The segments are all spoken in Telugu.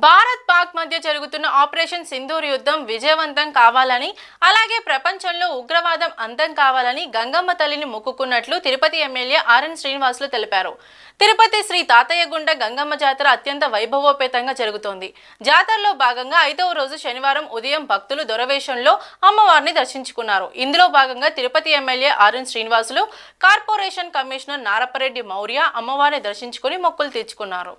భారత్ పాక్ మధ్య జరుగుతున్న ఆపరేషన్ సింధూర్ యుద్ధం విజయవంతం కావాలని అలాగే ప్రపంచంలో ఉగ్రవాదం అంతం కావాలని గంగమ్మ తల్లిని మొక్కుకున్నట్లు తిరుపతి ఎమ్మెల్యే ఆర్ఎన్ శ్రీనివాసులు తెలిపారు. తిరుపతి శ్రీ తాతయ్యగుండ గంగమ్మ జాతర అత్యంత వైభవోపేతంగా జరుగుతోంది. జాతరలో భాగంగా 5వ రోజు శనివారం ఉదయం భక్తులు దొరవేషంలో అమ్మవారిని దర్శించుకున్నారు. ఇందులో భాగంగా Tirupati MLA RN Srinivasulu, corporation commissioner Narapa Reddy Maurya అమ్మవారిని దర్శించుకుని మొక్కులు తీర్చుకున్నారు.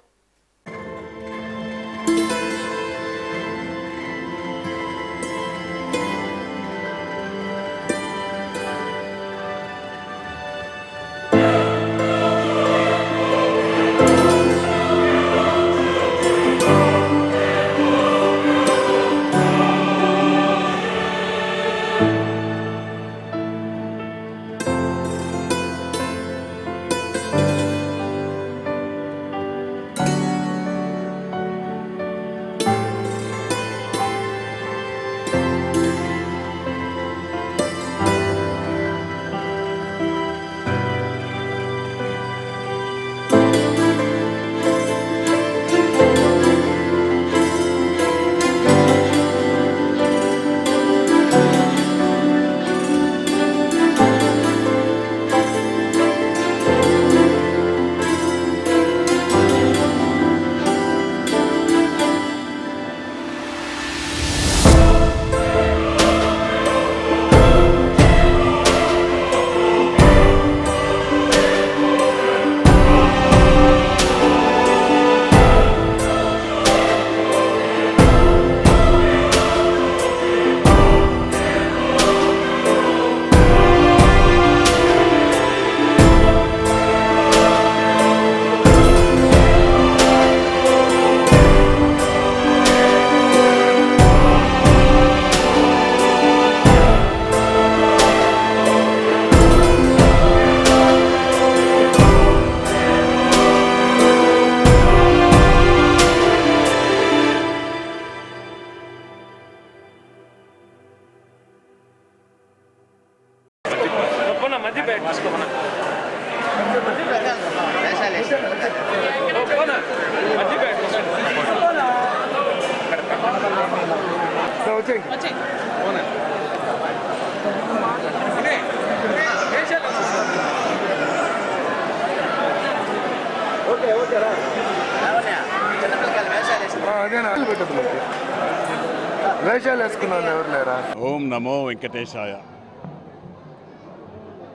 ఓం నమో వెంకటేశాయ.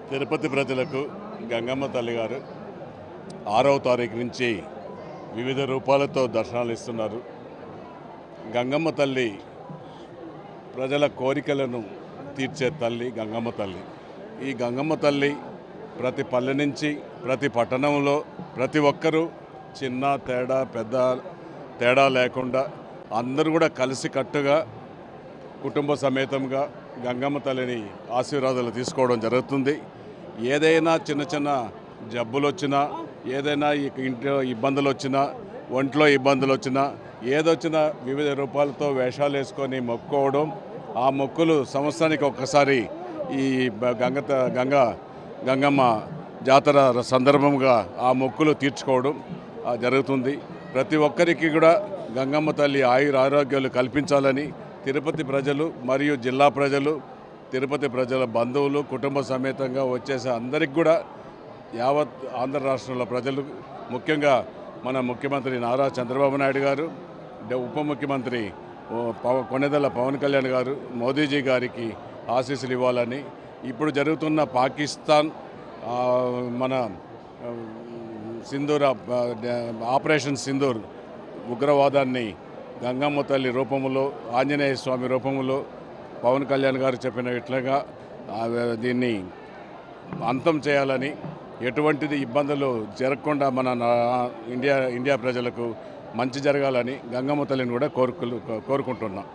తిరుపతి ప్రజలకు గంగమ్మ తల్లి గారు 6వ తారీఖు నుంచి వివిధ రూపాలతో దర్శనాలు ఇస్తున్నారు. గంగమ్మ తల్లి ప్రజల కోరికలను తీర్చే తల్లి గంగమ్మ తల్లి. ఈ గంగమ్మ తల్లి ప్రతి పల్లె నుంచి ప్రతి పట్టణంలో ప్రతి ఒక్కరూ చిన్న తేడా పెద్ద తేడా లేకుండా అందరూ కూడా కలిసికట్టుగా కుటుంబ సమేతంగా గంగమ్మ తల్లిని ఆశీర్వాదాలు తీసుకోవడం జరుగుతుంది. ఏదైనా చిన్న చిన్న జబ్బులు వచ్చినా, ఏదైనా ఇంట్లో ఇబ్బందులు వచ్చినా, ఒంట్లో ఇబ్బందులు వచ్చినా, ఏదొచ్చినా వివిధ రూపాలతో వేషాలు వేసుకొని మొక్కుకోవడం, ఆ మొక్కులు సంవత్సరానికి ఒక్కసారి ఈ గంగమ్మ జాతర సందర్భంగా ఆ మొక్కులు తీర్చుకోవడం జరుగుతుంది. ప్రతి ఒక్కరికి కూడా గంగమ్మ తల్లి ఆరోగ్యాలు కల్పించాలని తిరుపతి ప్రజలు మరియు జిల్లా ప్రజలు, తిరుపతి ప్రజల బంధువులు కుటుంబ సమేతంగా వచ్చేసే అందరికి కూడా యావత్ ఆంధ్ర రాష్ట్రంలో ప్రజలు, ముఖ్యంగా మన ముఖ్యమంత్రి నారా చంద్రబాబు నాయుడు గారు, ఉప ముఖ్యమంత్రి కొణిదెల పవన్ కళ్యాణ్ గారు, మోదీజీ గారికి ఆశీస్సులు ఇవ్వాలని, ఇప్పుడు జరుగుతున్న పాకిస్తాన్ మన సింధూర్ ఆపరేషన్ సింధూర్ ఉగ్రవాదాన్ని గంగమ్మ తల్లి రూపంలో, ఆంజనేయ స్వామి రూపంలో పవన్ కళ్యాణ్ గారు చెప్పినట్లుగా దీన్ని అంతం చేయాలని, ఎటువంటిది ఇబ్బందులు జరగకుండా మన ఇండియా ప్రజలకు మంచి జరగాలని గంగమ్మ తల్లిని కూడా కోరుకుంటున్నాం.